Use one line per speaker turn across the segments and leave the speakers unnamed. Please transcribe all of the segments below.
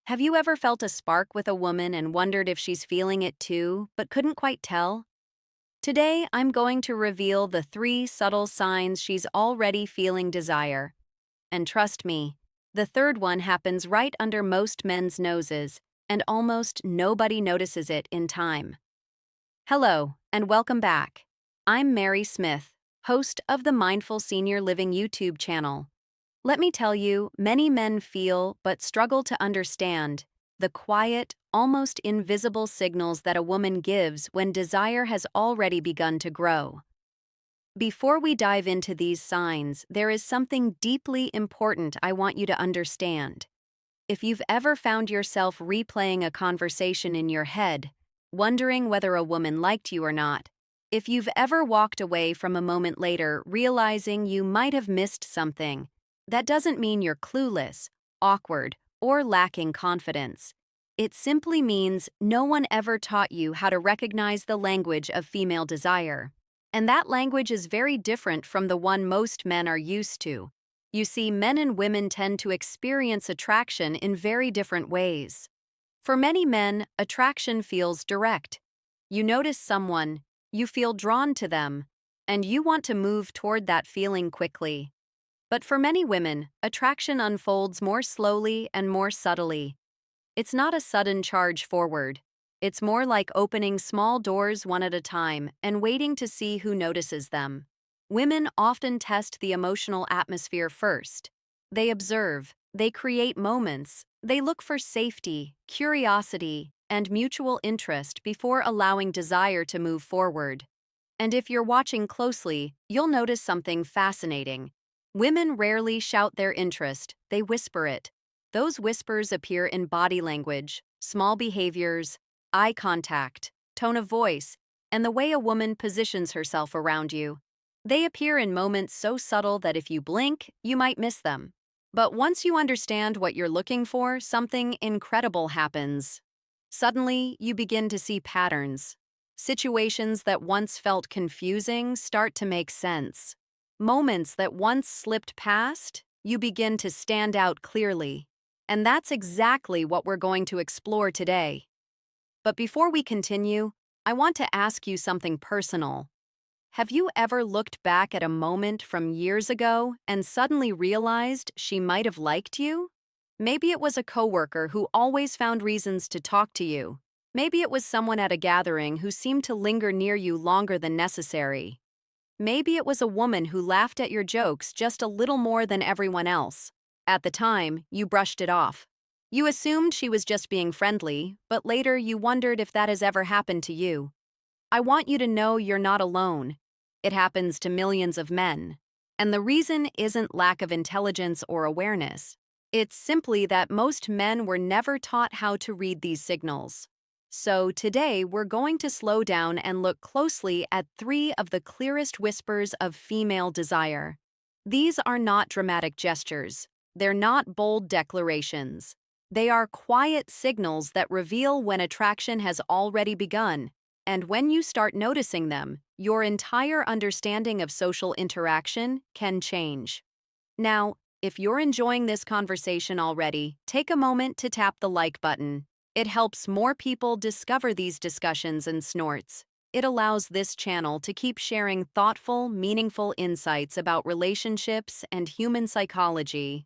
Have you ever felt a spark with a woman and wondered if she's feeling it too, but couldn't quite tell? Today, I'm going to reveal the 3 subtle signs she's already feeling desire. And trust me, the third one happens right under most men's noses, and almost nobody notices it in time. Hello, and welcome back. I'm Mary Smith, host of the Mindful Senior Living YouTube channel. Let me tell you, many men feel but struggle to understand the quiet, almost invisible signals that a woman gives when desire has already begun to grow. Before we dive into these signs, there is something deeply important I want you to understand. If you've ever found yourself replaying a conversation in your head, wondering whether a woman liked you or not, if you've ever walked away from a moment later realizing you might have missed something, that doesn't mean you're clueless, awkward, or lacking confidence. It simply means no one ever taught you how to recognize the language of female desire. And that language is very different from the one most men are used to. You see, men and women tend to experience attraction in very different ways. For many men, attraction feels direct. You notice someone, you feel drawn to them, and you want to move toward that feeling quickly. But for many women, attraction unfolds more slowly and more subtly. It's not a sudden charge forward. It's more like opening small doors one at a time and waiting to see who notices them. Women often test the emotional atmosphere first. They observe, they create moments, they look for safety, curiosity, and mutual interest before allowing desire to move forward. And if you're watching closely, you'll notice something fascinating. Women rarely shout their interest, they whisper it. Those whispers appear in body language, small behaviors, eye contact, tone of voice, and the way a woman positions herself around you. They appear in moments so subtle that if you blink, you might miss them. But once you understand what you're looking for, something incredible happens. Suddenly, you begin to see patterns. Situations that once felt confusing start to make sense. Moments that once slipped past, you begin to stand out clearly. And that's exactly what we're going to explore today. But before we continue, I want to ask you something personal. Have you ever looked back at a moment from years ago and suddenly realized she might have liked you? Maybe it was a coworker who always found reasons to talk to you. Maybe it was someone at a gathering who seemed to linger near you longer than necessary. Maybe it was a woman who laughed at your jokes just a little more than everyone else. At the time, you brushed it off. You assumed she was just being friendly, but later you wondered if that has ever happened to you. I want you to know you're not alone. It happens to millions of men. And the reason isn't lack of intelligence or awareness. It's simply that most men were never taught how to read these signals. So today we're going to slow down and look closely at 3 of the clearest whispers of female desire. These are not dramatic gestures. They're not bold declarations. They are quiet signals that reveal when attraction has already begun. And when you start noticing them, your entire understanding of social interaction can change. Now, if you're enjoying this conversation already, take a moment to tap the like button. It helps more people discover these discussions and snorts. It allows this channel to keep sharing thoughtful, meaningful insights about relationships and human psychology.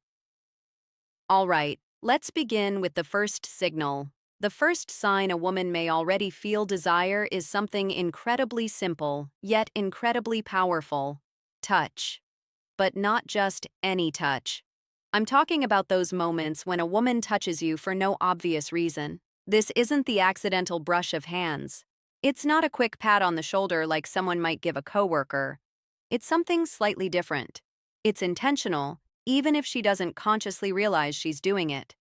All right, let's begin with the first signal. The first sign a woman may already feel desire is something incredibly simple, yet incredibly powerful: touch. But not just any touch. I'm talking about those moments when a woman touches you for no obvious reason. This isn't the accidental brush of hands. It's not a quick pat on the shoulder like someone might give a coworker. It's something slightly different. It's intentional, even if she doesn't consciously realize she's doing it.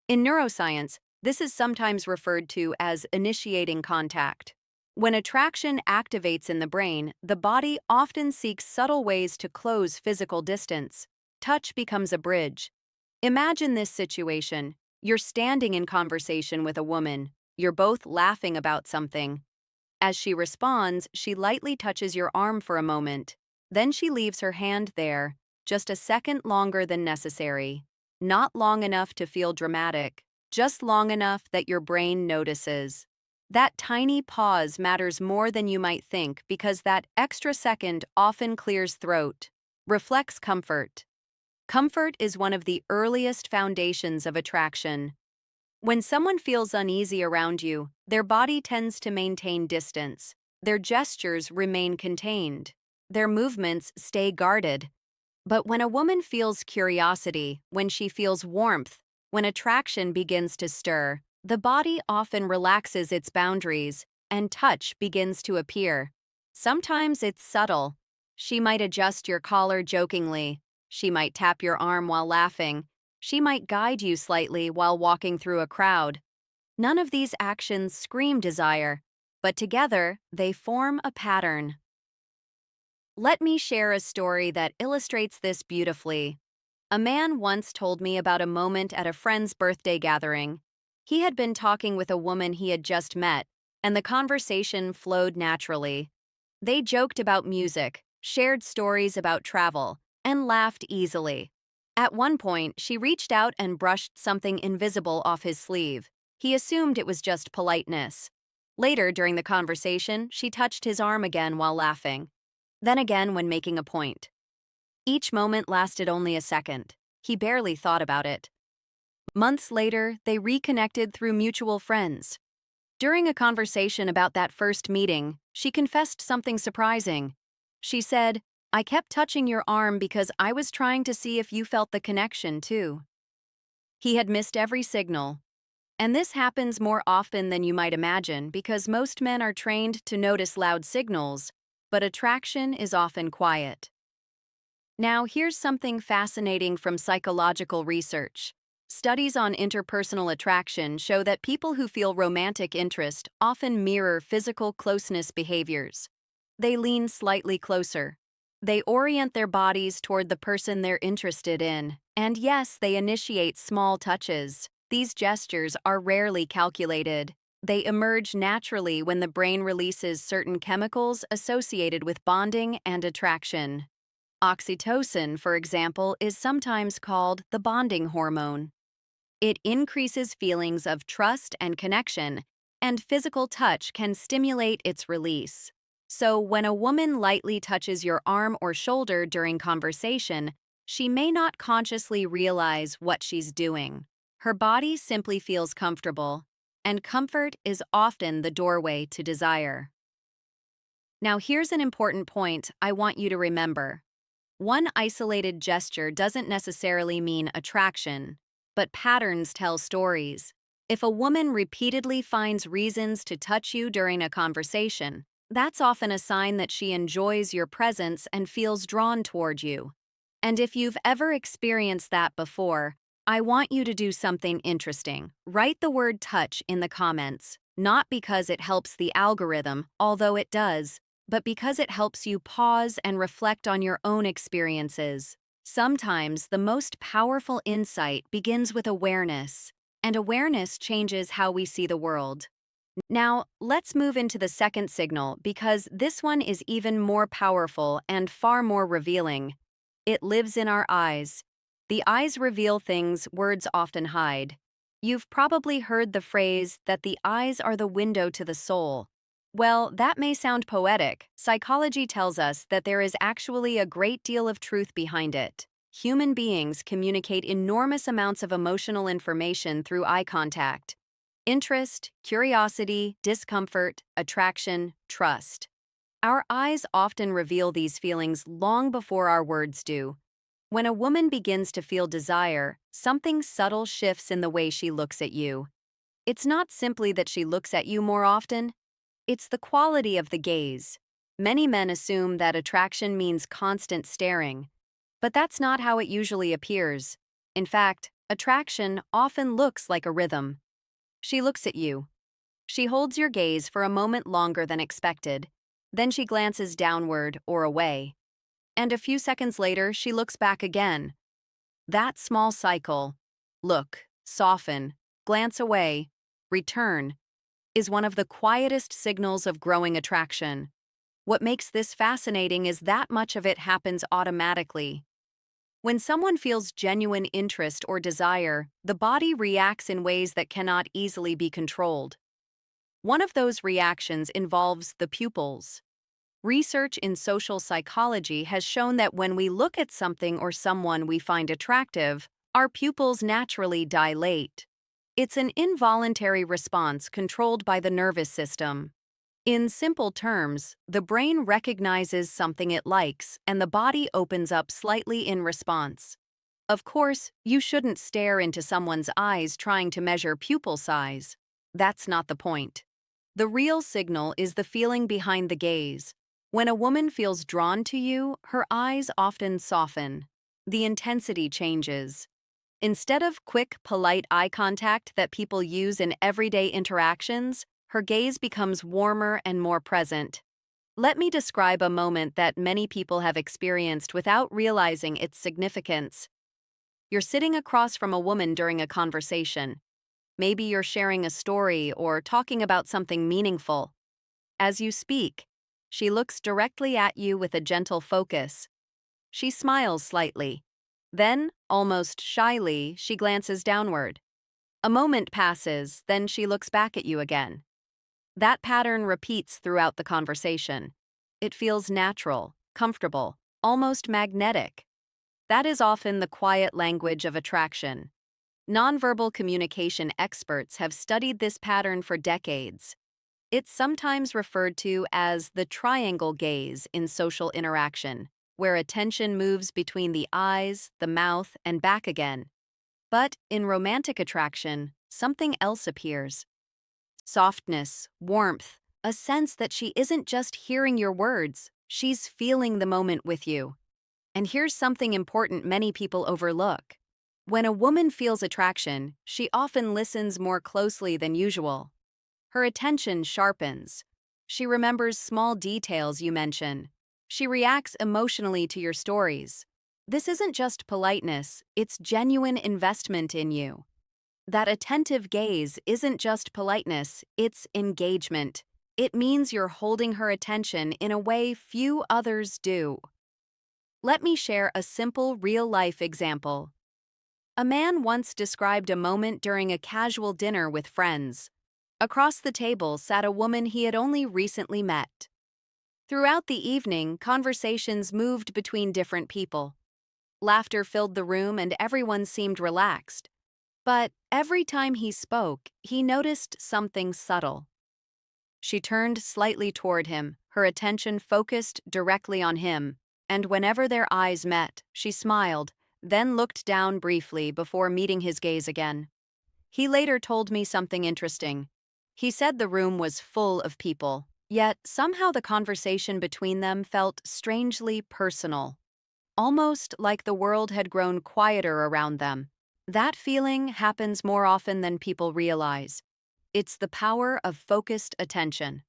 In neuroscience, this is sometimes referred to as initiating contact. When attraction activates in the brain, the body often seeks subtle ways to close physical distance. Touch becomes a bridge. Imagine this situation. You're standing in conversation with a woman. You're both laughing about something. As she responds, she lightly touches your arm for a moment. Then she leaves her hand there, just a second longer than necessary. Not long enough to feel dramatic, just long enough that your brain notices. That tiny pause matters more than you might think because that extra second often clears throat, reflects comfort. Comfort is one of the earliest foundations of attraction. When someone feels uneasy around you, their body tends to maintain distance. Their gestures remain contained. Their movements stay guarded. But when a woman feels curiosity, when she feels warmth, when attraction begins to stir, the body often relaxes its boundaries, and touch begins to appear. Sometimes it's subtle. She might adjust your collar jokingly. She might tap your arm while laughing. She might guide you slightly while walking through a crowd. None of these actions scream desire, but together they form a pattern. Let me share a story that illustrates this beautifully. A man once told me about a moment at a friend's birthday gathering. He had been talking with a woman he had just met, and the conversation flowed naturally. They joked about music, shared stories about travel, and laughed easily. At one point, she reached out and brushed something invisible off his sleeve. He assumed it was just politeness. Later, during the conversation, she touched his arm again while laughing. Then again when making a point. Each moment lasted only a second. He barely thought about it. Months later, they reconnected through mutual friends. During a conversation about that first meeting, she confessed something surprising. She said, "I kept touching your arm because I was trying to see if you felt the connection, too." He had missed every signal. And this happens more often than you might imagine because most men are trained to notice loud signals, but attraction is often quiet. Now, here's something fascinating from psychological research. Studies on interpersonal attraction show that people who feel romantic interest often mirror physical closeness behaviors. They lean slightly closer. They orient their bodies toward the person they're interested in. And yes, they initiate small touches. These gestures are rarely calculated. They emerge naturally when the brain releases certain chemicals associated with bonding and attraction. Oxytocin, for example, is sometimes called the bonding hormone. It increases feelings of trust and connection, and physical touch can stimulate its release. So, when a woman lightly touches your arm or shoulder during conversation, she may not consciously realize what she's doing. Her body simply feels comfortable, and comfort is often the doorway to desire. Now, here's an important point I want you to remember. One isolated gesture doesn't necessarily mean attraction, but patterns tell stories. If a woman repeatedly finds reasons to touch you during a conversation, that's often a sign that she enjoys your presence and feels drawn toward you. And if you've ever experienced that before, I want you to do something interesting. Write the word touch in the comments, not because it helps the algorithm, although it does, but because it helps you pause and reflect on your own experiences. Sometimes the most powerful insight begins with awareness, and awareness changes how we see the world. Now, let's move into the second signal because this one is even more powerful and far more revealing. It lives in our eyes. The eyes reveal things words often hide. You've probably heard the phrase that the eyes are the window to the soul. Well, that may sound poetic. Psychology tells us that there is actually a great deal of truth behind it. Human beings communicate enormous amounts of emotional information through eye contact. Interest, curiosity, discomfort, attraction, trust. Our eyes often reveal these feelings long before our words do. When a woman begins to feel desire, something subtle shifts in the way she looks at you. It's not simply that she looks at you more often, it's the quality of the gaze. Many men assume that attraction means constant staring, but that's not how it usually appears. In fact, attraction often looks like a rhythm. She looks at you. She holds your gaze for a moment longer than expected. Then she glances downward or away. And a few seconds later, she looks back again. That small cycle, look, soften, glance away, return, is one of the quietest signals of growing attraction. What makes this fascinating is that much of it happens automatically. When someone feels genuine interest or desire, the body reacts in ways that cannot easily be controlled. One of those reactions involves the pupils. Research in social psychology has shown that when we look at something or someone we find attractive, our pupils naturally dilate. It's an involuntary response controlled by the nervous system. In simple terms, the brain recognizes something it likes and the body opens up slightly in response. Of course, you shouldn't stare into someone's eyes trying to measure pupil size. That's not the point. The real signal is the feeling behind the gaze. When a woman feels drawn to you, her eyes often soften. The intensity changes. Instead of quick, polite eye contact that people use in everyday interactions, her gaze becomes warmer and more present. Let me describe a moment that many people have experienced without realizing its significance. You're sitting across from a woman during a conversation. Maybe you're sharing a story or talking about something meaningful. As you speak, she looks directly at you with a gentle focus. She smiles slightly. Then, almost shyly, she glances downward. A moment passes, then she looks back at you again. That pattern repeats throughout the conversation. It feels natural, comfortable, almost magnetic. That is often the quiet language of attraction. Nonverbal communication experts have studied this pattern for decades. It's sometimes referred to as the triangle gaze in social interaction, where attention moves between the eyes, the mouth, and back again. But in romantic attraction, something else appears. Softness, warmth, a sense that she isn't just hearing your words, she's feeling the moment with you. And here's something important many people overlook. When a woman feels attraction, she often listens more closely than usual. Her attention sharpens. She remembers small details you mention. She reacts emotionally to your stories. This isn't just politeness, it's genuine investment in you. That attentive gaze isn't just politeness, it's engagement. It means you're holding her attention in a way few others do. Let me share a simple real-life example. A man once described a moment during a casual dinner with friends. Across the table sat a woman he had only recently met. Throughout the evening, conversations moved between different people. Laughter filled the room and everyone seemed relaxed. But every time he spoke, he noticed something subtle. She turned slightly toward him, her attention focused directly on him, and whenever their eyes met, she smiled, then looked down briefly before meeting his gaze again. He later told me something interesting. He said the room was full of people, yet somehow the conversation between them felt strangely personal, almost like the world had grown quieter around them. That feeling happens more often than people realize. It's the power of focused attention.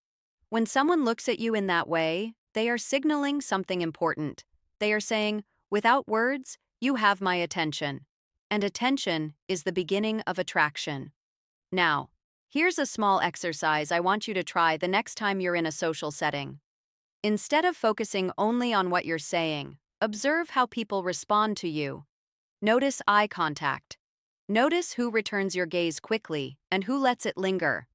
When someone looks at you in that way, they are signaling something important. They are saying, without words, you have my attention. And attention is the beginning of attraction. Now, here's a small exercise I want you to try the next time you're in a social setting. Instead of focusing only on what you're saying, observe how people respond to you. Notice eye contact. Notice who returns your gaze quickly and who lets it linger.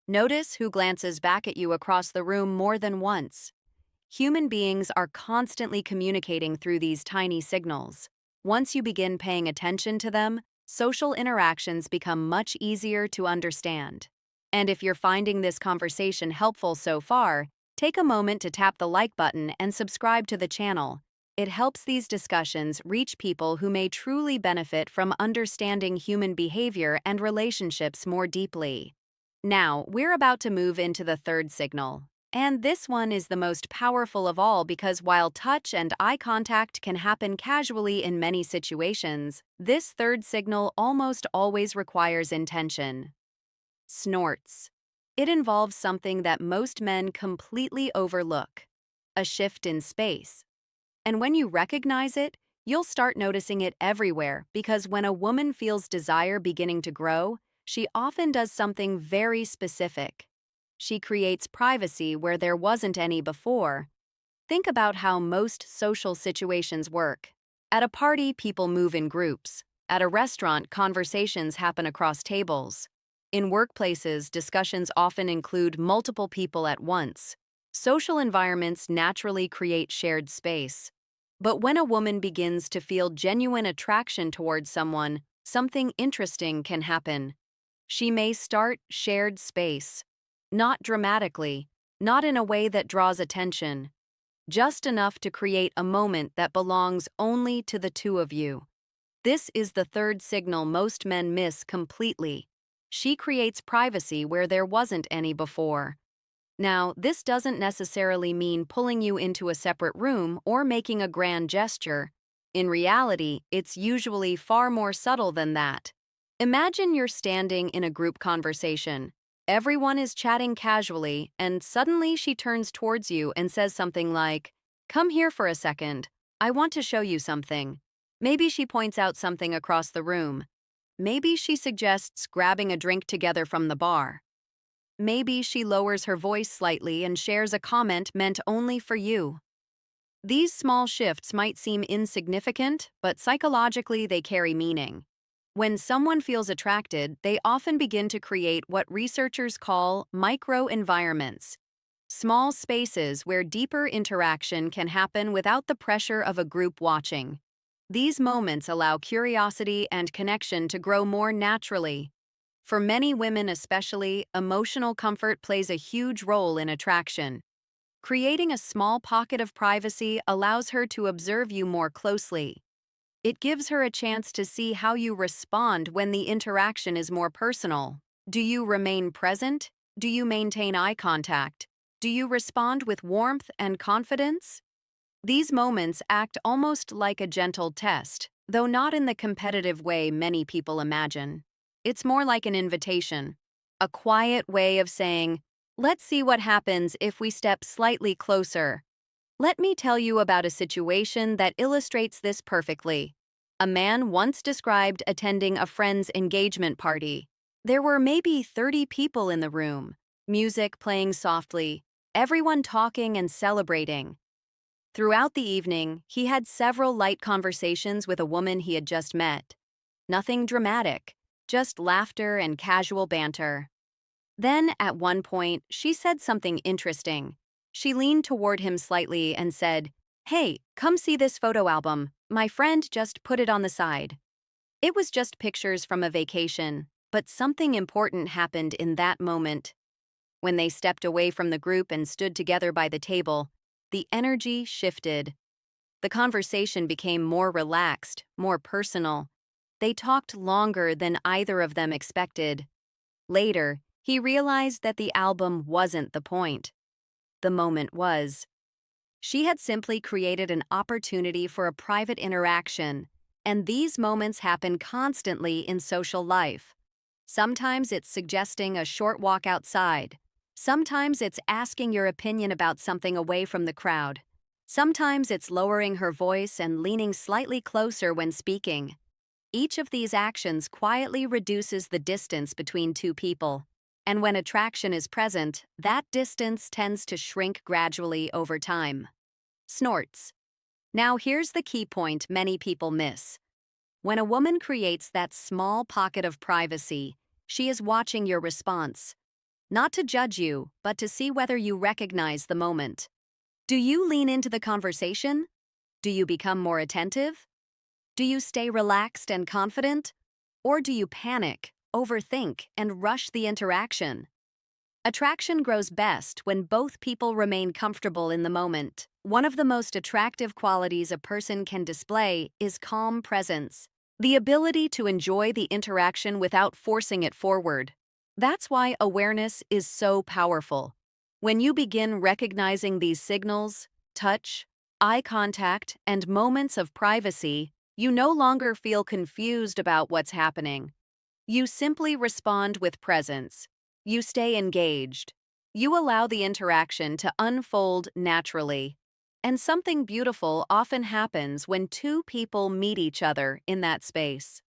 Notice who glances back at you across the room more than once. Human beings are constantly communicating through these tiny signals. Once you begin paying attention to them, social interactions become much easier to understand. And if you're finding this conversation helpful so far, take a moment to tap the like button and subscribe to the channel. It helps these discussions reach people who may truly benefit from understanding human behavior and relationships more deeply. Now, we're about to move into the third signal. And this one is the most powerful of all because while touch and eye contact can happen casually in many situations, this third signal almost always requires intention. Snorts. It involves something that most men completely overlook: a shift in space. And when you recognize it, you'll start noticing it everywhere because when a woman feels desire beginning to grow, she often does something very specific. She creates privacy where there wasn't any before. Think about how most social situations work. At a party, people move in groups. At a restaurant, conversations happen across tables. In workplaces, discussions often include multiple people at once. Social environments naturally create shared space. But when a woman begins to feel genuine attraction towards someone, something interesting can happen. She may start shared space. Not dramatically, not in a way that draws attention, just enough to create a moment that belongs only to the two of you. This is the third signal most men miss completely. She creates privacy where there wasn't any before. Now, this doesn't necessarily mean pulling you into a separate room or making a grand gesture. In reality, it's usually far more subtle than that. Imagine you're standing in a group conversation. Everyone is chatting casually, and suddenly she turns towards you and says something like, "Come here for a second. I want to show you something." Maybe she points out something across the room. Maybe she suggests grabbing a drink together from the bar. Maybe she lowers her voice slightly and shares a comment meant only for you. These small shifts might seem insignificant, but psychologically they carry meaning. When someone feels attracted, they often begin to create what researchers call micro-environments, small spaces where deeper interaction can happen without the pressure of a group watching. These moments allow curiosity and connection to grow more naturally. For many women especially, emotional comfort plays a huge role in attraction. Creating a small pocket of privacy allows her to observe you more closely. It gives her a chance to see how you respond when the interaction is more personal. Do you remain present? Do you maintain eye contact? Do you respond with warmth and confidence? These moments act almost like a gentle test, though not in the competitive way many people imagine. It's more like an invitation, a quiet way of saying, "Let's see what happens if we step slightly closer." Let me tell you about a situation that illustrates this perfectly. A man once described attending a friend's engagement party. There were maybe 30 people in the room, music playing softly, everyone talking and celebrating. Throughout the evening, he had several light conversations with a woman he had just met. Nothing dramatic, just laughter and casual banter. Then, at one point, she said something interesting. She leaned toward him slightly and said, "Hey, come see this photo album. My friend just put it on the side." It was just pictures from a vacation, but something important happened in that moment. When they stepped away from the group and stood together by the table, the energy shifted. The conversation became more relaxed, more personal. They talked longer than either of them expected. Later, he realized that the album wasn't the point. The moment was. She had simply created an opportunity for a private interaction, and these moments happen constantly in social life. Sometimes it's suggesting a short walk outside. Sometimes it's asking your opinion about something away from the crowd. Sometimes it's lowering her voice and leaning slightly closer when speaking. Each of these actions quietly reduces the distance between two people. And when attraction is present, that distance tends to shrink gradually over time. Snorts. Now here's the key point many people miss. When a woman creates that small pocket of privacy, she is watching your response. Not to judge you, but to see whether you recognize the moment. Do you lean into the conversation? Do you become more attentive? Do you stay relaxed and confident? Or do you panic, overthink, and rush the interaction? Attraction grows best when both people remain comfortable in the moment. One of the most attractive qualities a person can display is calm presence, the ability to enjoy the interaction without forcing it forward. That's why awareness is so powerful. When you begin recognizing these signals, touch, eye contact, and moments of privacy, you no longer feel confused about what's happening. You simply respond with presence. You stay engaged. You allow the interaction to unfold naturally. And something beautiful often happens when two people meet each other in that space.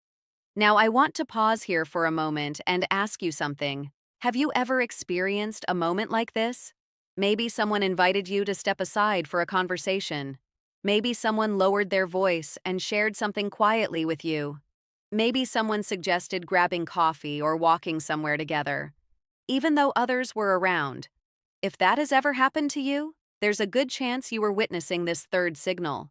Now, I want to pause here for a moment and ask you something. Have you ever experienced a moment like this? Maybe someone invited you to step aside for a conversation. Maybe someone lowered their voice and shared something quietly with you. Maybe someone suggested grabbing coffee or walking somewhere together, even though others were around. If that has ever happened to you, there's a good chance you were witnessing this third signal.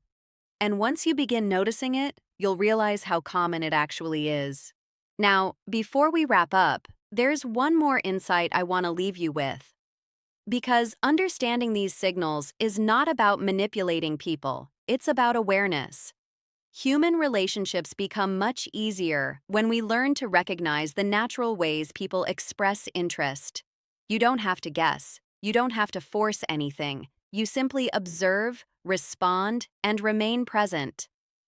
And once you begin noticing it, you'll realize how common it actually is. Now, before we wrap up, there's one more insight I want to leave you with. Because understanding these signals is not about manipulating people, it's about awareness. Human relationships become much easier when we learn to recognize the natural ways people express interest. You don't have to guess. You don't have to force anything. You simply observe, respond, and remain present.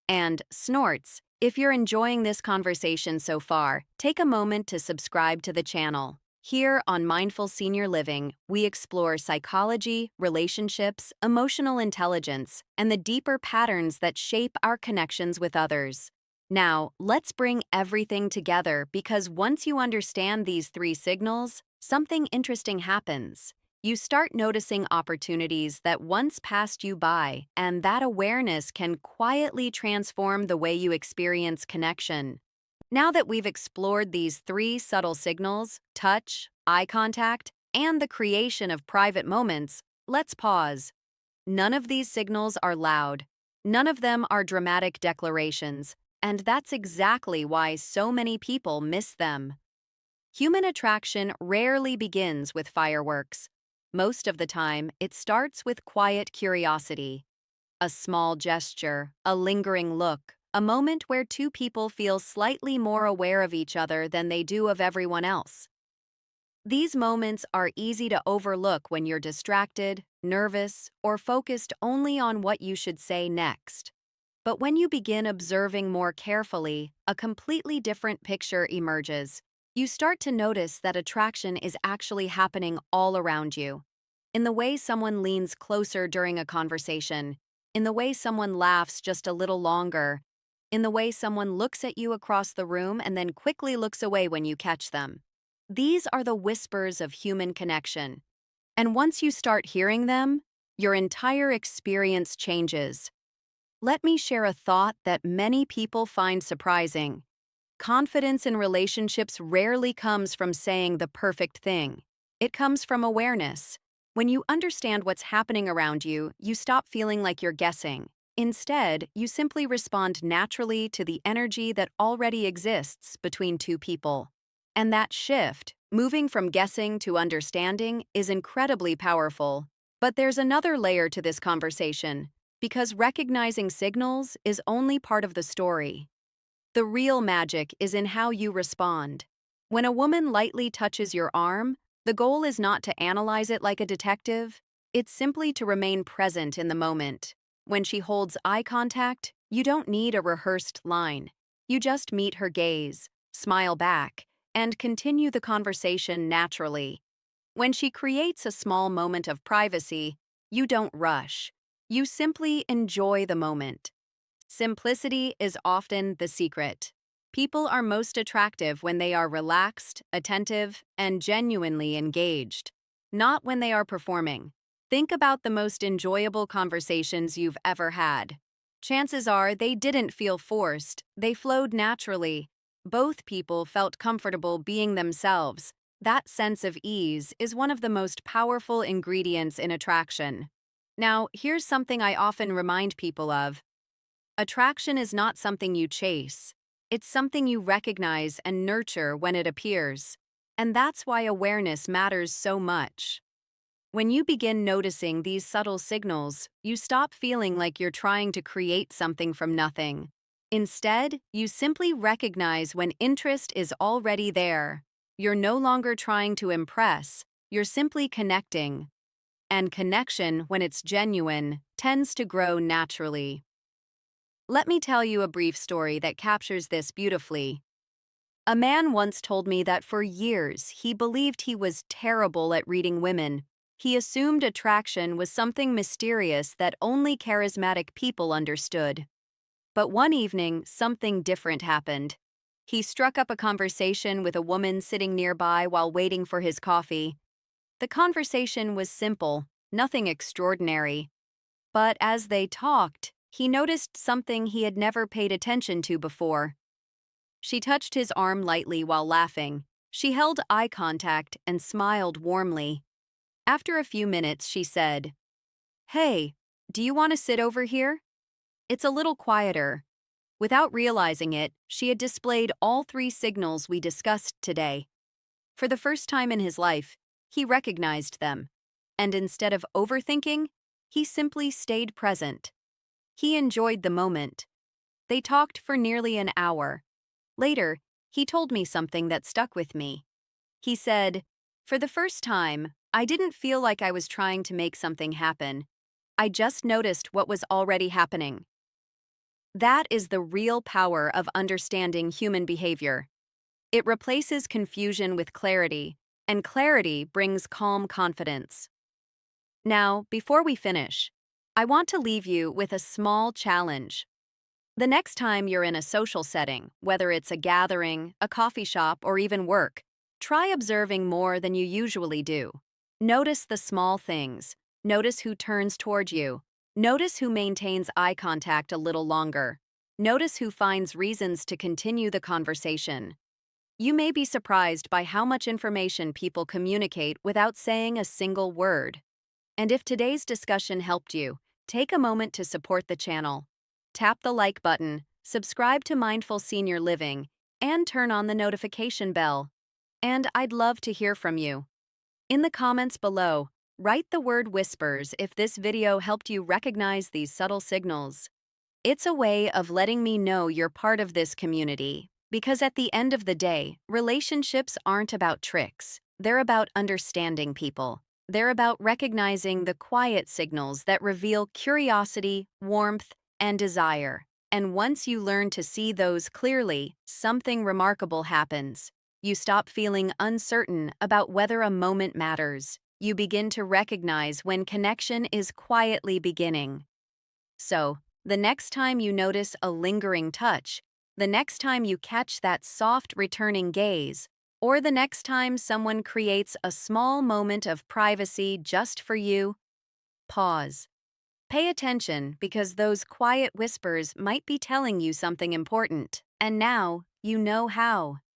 And snorts, if you're enjoying this conversation so far, take a moment to subscribe to the channel. Here on Mindful Senior Living, we explore psychology, relationships, emotional intelligence, and the deeper patterns that shape our connections with others. Now, let's bring everything together because once you understand these three signals, something interesting happens. You start noticing opportunities that once passed you by, and that awareness can quietly transform the way you experience connection. Now that we've explored these three subtle signals, touch, eye contact, and the creation of private moments, let's pause. None of these signals are loud. None of them are dramatic declarations, and that's exactly why so many people miss them. Human attraction rarely begins with fireworks. Most of the time, it starts with quiet curiosity. A small gesture, a lingering look, a moment where two people feel slightly more aware of each other than they do of everyone else. These moments are easy to overlook when you're distracted, nervous, or focused only on what you should say next. But when you begin observing more carefully, a completely different picture emerges. You start to notice that attraction is actually happening all around you. In the way someone leans closer during a conversation, in the way someone laughs just a little longer, in the way someone looks at you across the room and then quickly looks away when you catch them. These are the whispers of human connection. And once you start hearing them, your entire experience changes. Let me share a thought that many people find surprising. Confidence in relationships rarely comes from saying the perfect thing. It comes from awareness. When you understand what's happening around you, you stop feeling like you're guessing. Instead, you simply respond naturally to the energy that already exists between two people. And that shift, moving from guessing to understanding, is incredibly powerful. But there's another layer to this conversation, because recognizing signals is only part of the story. The real magic is in how you respond. When a woman lightly touches your arm, the goal is not to analyze it like a detective, it's simply to remain present in the moment. When she holds eye contact, you don't need a rehearsed line. You just meet her gaze, smile back, and continue the conversation naturally. When she creates a small moment of privacy, you don't rush. You simply enjoy the moment. Simplicity is often the secret. People are most attractive when they are relaxed, attentive, and genuinely engaged, not when they are performing. Think about the most enjoyable conversations you've ever had. Chances are they didn't feel forced, they flowed naturally. Both people felt comfortable being themselves. That sense of ease is one of the most powerful ingredients in attraction. Now, here's something I often remind people of. Attraction is not something you chase. It's something you recognize and nurture when it appears. And that's why awareness matters so much. When you begin noticing these subtle signals, you stop feeling like you're trying to create something from nothing. Instead, you simply recognize when interest is already there. You're no longer trying to impress, you're simply connecting. And connection, when it's genuine, tends to grow naturally. Let me tell you a brief story that captures this beautifully. A man once told me that for years he believed he was terrible at reading women. He assumed attraction was something mysterious that only charismatic people understood. But one evening, something different happened. He struck up a conversation with a woman sitting nearby while waiting for his coffee. The conversation was simple, nothing extraordinary. But as they talked, He noticed something he had never paid attention to before. She touched his arm lightly while laughing. She held eye contact and smiled warmly. After a few minutes, she said, "Hey, do you want to sit over here? It's a little quieter." Without realizing it, she had displayed all three signals we discussed today. For the first time in his life, he recognized them. And instead of overthinking, he simply stayed present. He enjoyed the moment. They talked for nearly an hour. Later, he told me something that stuck with me. He said, "For the first time, I didn't feel like I was trying to make something happen. I just noticed what was already happening." That is the real power of understanding human behavior. It replaces confusion with clarity, and clarity brings calm confidence. Now, before we finish, I want to leave you with a small challenge. The next time you're in a social setting, whether it's a gathering, a coffee shop, or even work, try observing more than you usually do. Notice the small things. Notice who turns toward you. Notice who maintains eye contact a little longer. Notice who finds reasons to continue the conversation. You may be surprised by how much information people communicate without saying a single word. And if today's discussion helped you, take a moment to support the channel. Tap the like button, subscribe to Mindful Senior Living, and turn on the notification bell. And I'd love to hear from you. In the comments below, write the word whispers if this video helped you recognize these subtle signals. It's a way of letting me know you're part of this community, because at the end of the day, relationships aren't about tricks. They're about understanding people. They're about recognizing the quiet signals that reveal curiosity, warmth, and desire. And once you learn to see those clearly, something remarkable happens. You stop feeling uncertain about whether a moment matters. You begin to recognize when connection is quietly beginning. So, the next time you notice a lingering touch, the next time you catch that soft returning gaze, or the next time someone creates a small moment of privacy just for you, pause. Pay attention, because those quiet whispers might be telling you something important, and now you know how.